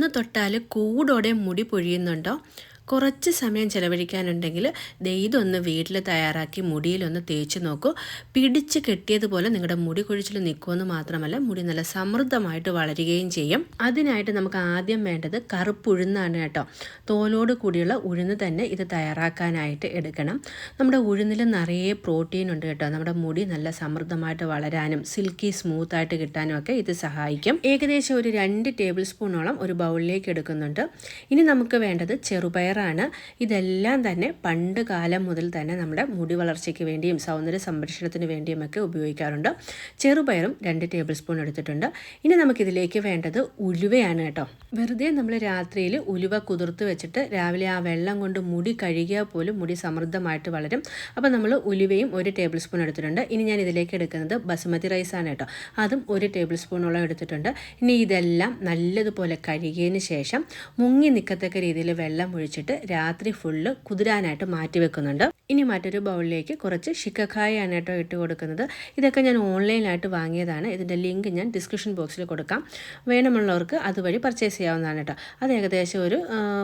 ഒന്ന് തൊട്ടാൽ കൂടോടെ മുടി പൊഴിയുന്നുണ്ടോ? കുറച്ച് സമയം ചിലവഴിക്കാനുണ്ടെങ്കിൽ ഇതൊന്ന് വീട്ടിൽ തയ്യാറാക്കി മുടിയിലൊന്ന് തേച്ച് നോക്കൂ. പിടിച്ച് കെട്ടിയതുപോലെ നിങ്ങളുടെ മുടി കൊഴിച്ചിൽ നിൽക്കുമെന്ന് മാത്രമല്ല, മുടി നല്ല സമൃദ്ധമായിട്ട് വളരുകയും ചെയ്യും. അതിനായിട്ട് നമുക്ക് ആദ്യം വേണ്ടത് കറുപ്പുഴുന്നാണ് കേട്ടോ. തോലോട് കൂടിയുള്ള ഉഴുന്ന് തന്നെ ഇത് തയ്യാറാക്കാനായിട്ട് എടുക്കണം. നമ്മുടെ ഉഴുന്നിൽ നിറയെ പ്രോട്ടീൻ ഉണ്ട് കേട്ടോ. നമ്മുടെ മുടി നല്ല സമൃദ്ധമായിട്ട് വളരാനും സിൽക്കി സ്മൂത്തായിട്ട് കിട്ടാനും ഒക്കെ ഇത് സഹായിക്കും. ഏകദേശം ഒരു 2 ടേബിൾ സ്പൂണോളം ഒരു ബൗളിലേക്ക് എടുക്കുന്നുണ്ട്. ഇനി നമുക്ക് വേണ്ടത് ചെറുപയർ ആണ്. ഇതെല്ലാം തന്നെ പണ്ട് കാലം മുതൽ തന്നെ നമ്മുടെ മുടി വളർച്ചയ്ക്ക് വേണ്ടിയും സൗന്ദര്യ സംരക്ഷണത്തിന് വേണ്ടിയുമൊക്കെ ഉപയോഗിക്കാറുണ്ട്. ചെറുപയറും 2 ടേബിൾ സ്പൂൺ എടുത്തിട്ടുണ്ട്. ഇനി നമുക്കിതിലേക്ക് വേണ്ടത് ഉലുവയാണ് കേട്ടോ. വെറുതെ നമ്മൾ രാത്രിയിൽ ഉലുവ കുതിർത്ത് വെച്ചിട്ട് രാവിലെ ആ വെള്ളം കൊണ്ട് മുടി കഴുകിയാൽ പോലും മുടി സമൃദ്ധമായിട്ട് വളരും. അപ്പോൾ നമ്മൾ ഉലുവയും 1 ടേബിൾ സ്പൂൺ എടുത്തിട്ടുണ്ട്. ഇനി ഞാൻ ഇതിലേക്ക് എടുക്കുന്നത് ബസുമതി റൈസാണ് കേട്ടോ. അതും 1 ടേബിൾ സ്പൂണോളം എടുത്തിട്ടുണ്ട്. ഇനി ഇതെല്ലാം നല്ലതുപോലെ കഴുകിയതിന് ശേഷം മുങ്ങി നിൽക്കത്തക്ക രീതിയിൽ വെള്ളം ഒഴിച്ചിട്ട് രാത്രി ഫുള്ള് കുതിരാനായിട്ട് മാറ്റി വെക്കുന്നുണ്ട്. ഇനി മറ്റൊരു ബൗളിലേക്ക് കുറച്ച് ശിക്കക്കായാണ് കേട്ടോ ഇട്ട് കൊടുക്കുന്നത്. ഇതൊക്കെ ഞാൻ ഓൺലൈനായിട്ട് വാങ്ങിയതാണ്. ഇതിൻ്റെ ലിങ്ക് ഞാൻ ഡിസ്ക്രിപ്ഷൻ ബോക്സിൽ കൊടുക്കാം. വേണമുള്ളവർക്ക് അതുവഴി പർച്ചേസ് ചെയ്യാവുന്നതാണ് കേട്ടോ. അത് ഏകദേശം ഒരു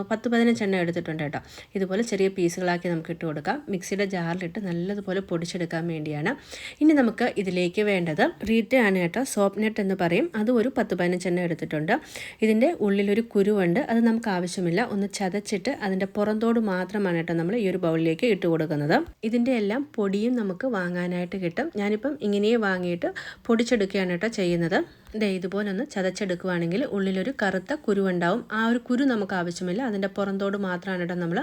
10-15 എണ്ണം എടുത്തിട്ടുണ്ട് കേട്ടോ. ഇതുപോലെ ചെറിയ പീസുകളാക്കി നമുക്ക് ഇട്ട് കൊടുക്കാം. മിക്സിയുടെ ജാറിലിട്ട് നല്ലതുപോലെ പൊടിച്ചെടുക്കാൻ വേണ്ടിയാണ്. ഇനി നമുക്ക് ഇതിലേക്ക് വേണ്ടത് റീറ്റയാണ് കേട്ടോ. സോപ്പ് നെട്ട് എന്ന് പറയും. അത് ഒരു 10-15 എണ്ണം എടുത്തിട്ടുണ്ട്. ഇതിൻ്റെ ഉള്ളിലൊരു കുരുവുണ്ട്. അത് നമുക്ക് ആവശ്യമില്ല. ഒന്ന് ചതച്ചിട്ട് അതിൻ്റെ പുറന്തോട് മാത്രമാണ് കേട്ടോ നമ്മൾ ഈ ഒരു ബൗളിലേക്ക് ഇട്ട് കൊടുക്കുന്നത്. ഇതിൻ്റെ എല്ലാം പൊടിയും നമുക്ക് വാങ്ങാനായിട്ട് കിട്ടും. ഞാനിപ്പം ഇങ്ങനെ വാങ്ങിയിട്ട് പൊടിച്ചെടുക്കുകയാണ് കേട്ടോ ചെയ്യുന്നത്. ഇതുപോലെ ഒന്ന് ചതച്ചെടുക്കുകയാണെങ്കിൽ ഉള്ളിലൊരു കറുത്ത കുരുവുണ്ടാവും. ആ ഒരു കുരു നമുക്ക് ആവശ്യമില്ല. അതിൻ്റെ പുറന്തോട് മാത്രമാണ് കേട്ടോ നമ്മൾ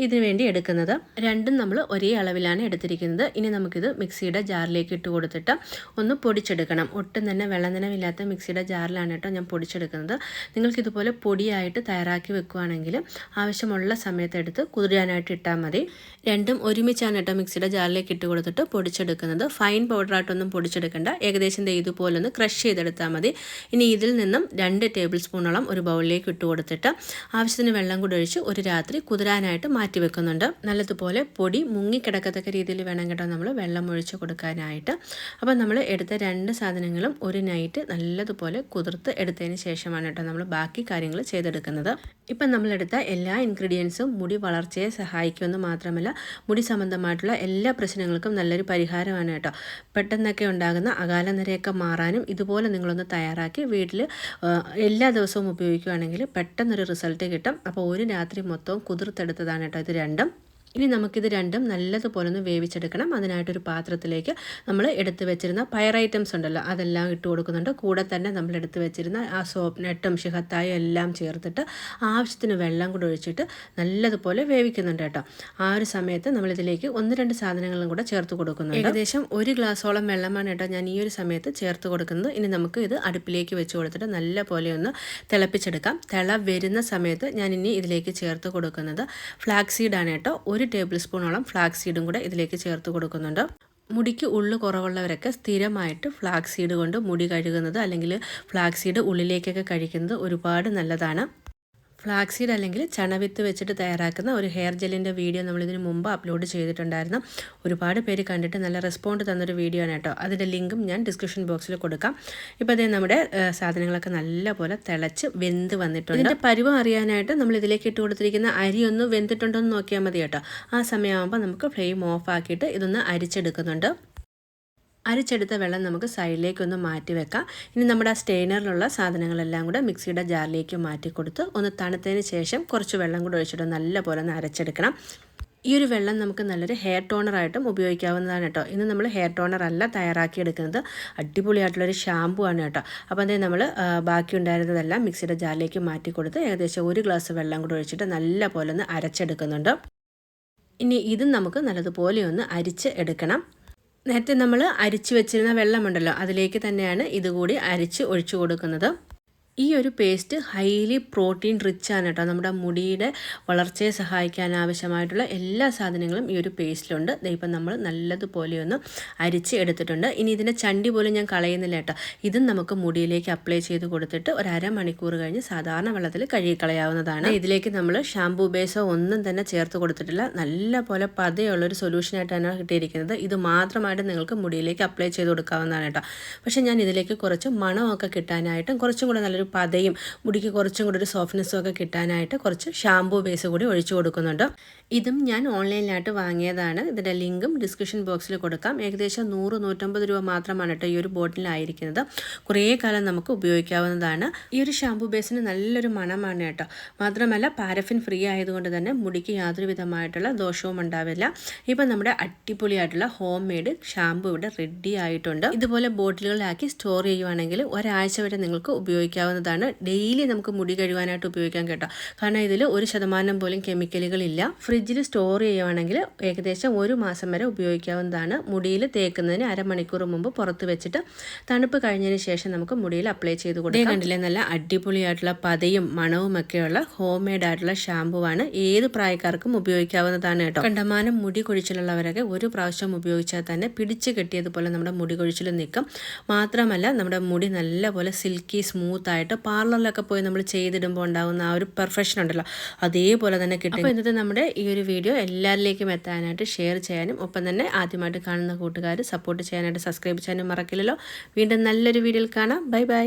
ഇതിനു വേണ്ടി എടുക്കുന്നത്. രണ്ടും നമ്മൾ ഒരേ അളവിലാണ് എടുത്തിരിക്കുന്നത്. ഇനി നമുക്കിത് മിക്സിയുടെ ജാറിലേക്ക് ഇട്ട് കൊടുത്തിട്ട് ഒന്ന് പൊടിച്ചെടുക്കണം. ഒട്ടും തന്നെ വെള്ളം നനവില്ലാത്ത മിക്സിയുടെ ജാറിലാണ് കേട്ടോ ഞാൻ പൊടിച്ചെടുക്കുന്നത്. നിങ്ങൾക്കിതുപോലെ പൊടിയായിട്ട് തയ്യാറാക്കി വെക്കുകയാണെങ്കിൽ ആവശ്യമുള്ള സമയത്ത് എടുത്ത് കുതിരാനായിട്ട് ഇട്ടാൽ മതി. രണ്ടും ഒരുമിച്ചാണ് കേട്ടോ മിക്സിയുടെ ജാറിലേക്ക് ഇട്ട് കൊടുത്തിട്ട് പൊടിച്ചെടുക്കുന്നത്. ഫൈൻ പൗഡറായിട്ടൊന്നും പൊടിച്ചെടുക്കേണ്ട. ഏകദേശം ഇതുപോലെ ഒന്ന് ക്രഷ് ചെയ്തെടുത്താൽ മതി. ഇനി ഇതിൽ നിന്നും 2 ടേബിൾ സ്പൂണോളം ഒരു ബൗളിലേക്ക് ഇട്ട് കൊടുത്തിട്ട് ആവശ്യത്തിന് വെള്ളം കൂടി ഒഴിച്ച് ഒരു രാത്രി കുതിരാനായിട്ട് മാറ്റി വെക്കുന്നുണ്ട്. നല്ലതുപോലെ പൊടി മുങ്ങിക്കിടക്കത്തക്ക രീതിയിൽ വേണം കേട്ടോ നമ്മൾ വെള്ളം ഒഴിച്ച് കൊടുക്കാനായിട്ട്. അപ്പോൾ നമ്മൾ എടുത്ത 2 സാധനങ്ങളും ഒരു നൈറ്റ് നല്ലതുപോലെ കുതിർത്ത് എടുത്തതിന് ശേഷമാണ് കേട്ടോ നമ്മൾ ബാക്കി കാര്യങ്ങൾ ചെയ്തെടുക്കുന്നത്. ഇപ്പം നമ്മളെടുത്ത എല്ലാ ഇൻഗ്രീഡിയൻസും മുടി വളർച്ചയെ സഹായിക്കുമെന്ന് മാത്രമല്ല, മുടി സംബന്ധമായിട്ടുള്ള എല്ലാ പ്രശ്നങ്ങൾക്കും നല്ലൊരു പരിഹാരമാണ് കേട്ടോ. പെട്ടെന്നൊക്കെ ഉണ്ടാകുന്ന അകാല നിരയൊക്കെ മാറാനും ഇതുപോലെ നിങ്ങളൊന്ന് തയ്യാറാക്കി വീട്ടിൽ എല്ലാ ദിവസവും ഉപയോഗിക്കുകയാണെങ്കിൽ പെട്ടെന്നൊരു റിസൾട്ട് കിട്ടും. അപ്പോൾ ഒരു രാത്രി മൊത്തവും കുതിർത്തെടുത്തതാണ് കേട്ടോ ഇത് രണ്ടും. ഇനി നമുക്കിത് രണ്ടും നല്ലതുപോലെ ഒന്ന് വേവിച്ചെടുക്കണം. അതിനായിട്ടൊരു പാത്രത്തിലേക്ക് നമ്മൾ എടുത്ത് വെച്ചിരുന്ന പയർ ഐറ്റംസ് ഉണ്ടല്ലോ അതെല്ലാം ഇട്ട് കൊടുക്കുന്നുണ്ട്. കൂടെ തന്നെ നമ്മൾ എടുത്ത് വെച്ചിരുന്ന ആ സോപ്പ് നെട്ടും ശിഖത്തായും എല്ലാം ചേർത്തിട്ട് ആവശ്യത്തിന് വെള്ളം കൂടെ ഒഴിച്ചിട്ട് നല്ലതുപോലെ വേവിക്കുന്നുണ്ട് കേട്ടോ. ആ ഒരു സമയത്ത് നമ്മളിതിലേക്ക് 1-2 സാധനങ്ങളും കൂടെ ചേർത്ത് കൊടുക്കുന്നുണ്ട്. ഏകദേശം 1 ഗ്ലാസോളം വെള്ളമാണ് കേട്ടോ ഞാൻ ഈ ഒരു സമയത്ത് ചേർത്ത് കൊടുക്കുന്നത്. ഇനി നമുക്ക് ഇത് അടുപ്പിലേക്ക് വെച്ച് കൊടുത്തിട്ട് നല്ലപോലെ ഒന്ന് തിളപ്പിച്ചെടുക്കാം. തിള വരുന്ന സമയത്ത് ഞാൻ ഇനി ഇതിലേക്ക് ചേർത്ത് കൊടുക്കുന്നത് ഫ്ലാക്സ് സീഡാണ് കേട്ടോ. 1 ടേബിൾ സ്പൂണോളം ഫ്ലാക്സ് സീഡും കൂടെ ഇതിലേക്ക് ചേർത്ത് കൊടുക്കുന്നുണ്ട്. മുടിക്ക് ഉള്ളു കുറവുള്ളവരൊക്കെ സ്ഥിരമായിട്ട് ഫ്ലാക്സ് സീഡ് കൊണ്ട് മുടി കഴുകുന്നത് അല്ലെങ്കിൽ ഫ്ലാക്സ് സീഡ് ഉള്ളിലേക്കൊക്കെ കഴിക്കുന്നത് ഒരുപാട് നല്ലതാണ്. ഫ്ലാക്സ് സീഡ് അല്ലെങ്കിൽ ചണവിത്ത് വെച്ചിട്ട് തയ്യാറാക്കുന്ന ഒരു ഹെയർ ജെല്ലിൻ്റെ വീഡിയോ നമ്മളിതിന് മുമ്പ് അപ്ലോഡ് ചെയ്തിട്ടുണ്ടായിരുന്നു. ഒരുപാട് പേര് കണ്ടിട്ട് നല്ല റെസ്പോണ്ട് തന്നൊരു വീഡിയോ ആണ് കേട്ടോ. അതിൻ്റെ ലിങ്കും ഞാൻ ഡിസ്ക്രിപ്ഷൻ ബോക്സിൽ കൊടുക്കാം. ഇപ്പോൾ അതേ നമ്മുടെ സാധനങ്ങളൊക്കെ നല്ലപോലെ തിളച്ച് വെന്ത് വന്നിട്ടുണ്ട്. ഇതിൻ്റെ പരുവം അറിയാനായിട്ട് നമ്മൾ ഇതിലേക്ക് ഇട്ട് കൊടുത്തിരിക്കുന്ന അരി ഒന്ന് വെന്തിട്ടുണ്ടോ എന്ന് നോക്കിയാൽ മതി കേട്ടോ. ആ സമയമാകുമ്പോൾ നമുക്ക് ഫ്ലെയിം ഓഫ് ആക്കിയിട്ട് ഇതൊന്ന് അരിച്ചെടുക്കുന്നുണ്ട്. അരിച്ചെടുത്ത വെള്ളം നമുക്ക് സൈഡിലേക്കൊന്ന് മാറ്റി വെക്കാം. ഇനി നമ്മുടെ ആ സ്റ്റെയിനറിലുള്ള സാധനങ്ങളെല്ലാം കൂടെ മിക്സിയുടെ ജാറിലേക്ക് മാറ്റി കൊടുത്ത് ഒന്ന് തണുത്തതിന് ശേഷം കുറച്ച് വെള്ളം കൂടെ ഒഴിച്ചിട്ട് നല്ലപോലെ ഒന്ന് അരച്ചെടുക്കണം. ഈ ഒരു വെള്ളം നമുക്ക് നല്ലൊരു ഹെയർ ടോണറായിട്ടും ഉപയോഗിക്കാവുന്നതാണ് കേട്ടോ. ഇന്ന് നമ്മൾ ഹെയർ ടോണർ അല്ല തയ്യാറാക്കിയെടുക്കുന്നത്, അടിപൊളിയായിട്ടുള്ളൊരു ഷാമ്പു ആണ് കേട്ടോ. അപ്പോൾ അതേ നമ്മൾ ബാക്കി ഉണ്ടായിരുന്നതെല്ലാം മിക്സിയുടെ ജാറിലേക്ക് മാറ്റി കൊടുത്ത് ഏകദേശം 1 ഗ്ലാസ് വെള്ളം കൂടെ ഒഴിച്ചിട്ട് നല്ലപോലെ ഒന്ന് അരച്ചെടുക്കുന്നുണ്ട്. ഇനി ഇതും നമുക്ക് നല്ലതുപോലെ ഒന്ന് അരിച്ച് എടുക്കണം. നേരത്തെ നമ്മൾ അരിച്ചു വെച്ചിരുന്ന വെള്ളമുണ്ടല്ലോ അതിലേക്ക് തന്നെയാണ് ഇതുകൂടി അരിച്ച് ഒഴിച്ചു കൊടുക്കുന്നത്. ഈ ഒരു പേസ്റ്റ് ഹൈലി പ്രോട്ടീൻ റിച്ച് ആണ് കേട്ടോ. നമ്മുടെ മുടിയുടെ വളർച്ചയെ സഹായിക്കാൻ ആവശ്യമായിട്ടുള്ള എല്ലാ സാധനങ്ങളും ഈ ഒരു പേസ്റ്റിലുണ്ട്. ഇപ്പം നമ്മൾ നല്ലതുപോലെ ഒന്ന് അരിച്ച് എടുത്തിട്ടുണ്ട്. ഇനി ഇതിൻ്റെ ചണ്ടി പോലും ഞാൻ കളയുന്നില്ല കേട്ടോ. ഇതും നമുക്ക് മുടിയിലേക്ക് അപ്ലൈ ചെയ്ത് കൊടുത്തിട്ട് ഒരു അരമണിക്കൂർ കഴിഞ്ഞ് സാധാരണ വെള്ളത്തിൽ കഴുകിക്കളയാവുന്നതാണ്. ഇതിലേക്ക് നമ്മൾ ഷാംപൂ ബേസോ ഒന്നും തന്നെ ചേർത്ത് കൊടുത്തിട്ടില്ല. നല്ല പോലെ പതയുള്ളൊരു സൊല്യൂഷനായിട്ടാണ് കിട്ടിയിരിക്കുന്നത്. ഇത് മാത്രമായിട്ട് നിങ്ങൾക്ക് മുടിയിലേക്ക് അപ്ലൈ ചെയ്ത് കൊടുക്കാവുന്നതാണ് കേട്ടോ. പക്ഷേ ഞാൻ ഇതിലേക്ക് കുറച്ച് മണമൊക്കെ കിട്ടാനായിട്ടും കുറച്ചും കൂടെ നല്ലൊരു ഒരു പതയും മുടിക്ക് കുറച്ചും കൂടി ഒരു സോഫ്റ്റ്നെസ്സും ഒക്കെ കിട്ടാനായിട്ട് കുറച്ച് ഷാംപൂ ബേസ് കൂടി ഒഴിച്ചു കൊടുക്കുന്നുണ്ട്. ഇതും ഞാൻ ഓൺലൈനിലായിട്ട് വാങ്ങിയതാണ്. ഇതിൻ്റെ ലിങ്കും ഡിസ്ക്രിപ്ഷൻ ബോക്സിൽ കൊടുക്കാം. ഏകദേശം 100-150 രൂപ മാത്രമാണ് കേട്ടോ ഈ ഒരു ബോട്ടിലായിരിക്കുന്നത്. കുറേ കാലം നമുക്ക് ഉപയോഗിക്കാവുന്നതാണ്. ഈ ഒരു ഷാംപൂ ബേസിന് നല്ലൊരു മണമാണ് കേട്ടോ. മാത്രമല്ല പാരഫിൻ ഫ്രീ ആയതുകൊണ്ട് തന്നെ മുടിക്ക് യാതൊരു വിധമായിട്ടുള്ള ദോഷവും ഉണ്ടാവില്ല. ഇപ്പം നമ്മുടെ അടിപൊളിയായിട്ടുള്ള ഹോം മെയ്ഡ് ഷാംപൂ ഇവിടെ റെഡി ആയിട്ടുണ്ട്. ഇതുപോലെ ബോട്ടിലുകളിലാക്കി സ്റ്റോർ ചെയ്യുവാണെങ്കിൽ ഒരാഴ്ച വരെ നിങ്ങൾക്ക് ഉപയോഗിക്കാവുന്നതാണ്. ഡെയിലി നമുക്ക് മുടി കഴുകാനായിട്ട് ഉപയോഗിക്കാം കേട്ടോ. കാരണം ഇതിൽ 1% പോലും കെമിക്കലുകളില്ല. ഫ്രിഡ്ജിൽ സ്റ്റോർ ചെയ്യുവാണെങ്കിൽ ഏകദേശം 1 മാസം വരെ ഉപയോഗിക്കാവുന്നതാണ്. മുടിയിൽ തേക്കുന്നതിന് അരമണിക്കൂർ മുമ്പ് പുറത്ത് വെച്ചിട്ട് തണുപ്പ് കഴിഞ്ഞതിന് ശേഷം നമുക്ക് മുടിയിൽ അപ്ലൈ ചെയ്ത് കൊടുക്കാം. കണ്ടില്ലേ, നല്ല അടിപൊളിയായിട്ടുള്ള പതയും മണവും ഒക്കെയുള്ള ഹോം മെയ്ഡ് ആയിട്ടുള്ള ഷാംപൂ ആണ്. ഏത് പ്രായക്കാർക്കും ഉപയോഗിക്കാവുന്നതാണ് കേട്ടോ. കണ്ടമാനം മുടി കൊഴിച്ചിലുള്ളവരൊക്കെ ഒരു പ്രാവശ്യം ഉപയോഗിച്ചാൽ തന്നെ പിടിച്ച് കെട്ടിയതുപോലെ നമ്മുടെ മുടി കൊഴിച്ചിൽ നിൽക്കും. മാത്രമല്ല നമ്മുടെ മുടി നല്ലപോലെ സിൽക്കി സ്മൂത്ത് ആയിട്ട് പാർലറിലൊക്കെ പോയി നമ്മൾ ചെയ്തിടുമ്പോൾ ഉണ്ടാകുന്ന ആ ഒരു പെർഫെക്ഷൻ ഉണ്ടല്ലോ, അതേപോലെ തന്നെ കിട്ടും. അപ്പോൾ ഇന്നത്തെ നമ്മുടെ ഈ ഒരു വീഡിയോ എല്ലാവരിലേക്കും എത്താനായിട്ട് ഷെയർ ചെയ്യാനും ഒപ്പം തന്നെ ആദ്യമായിട്ട് കാണുന്ന കൂട്ടുകാർ സപ്പോർട്ട് ചെയ്യാനായിട്ട് സബ്സ്ക്രൈബ് ചെയ്യാനും മറക്കില്ലല്ലോ. വീണ്ടും നല്ലൊരു വീഡിയോയിൽ കാണാം. Bye bye.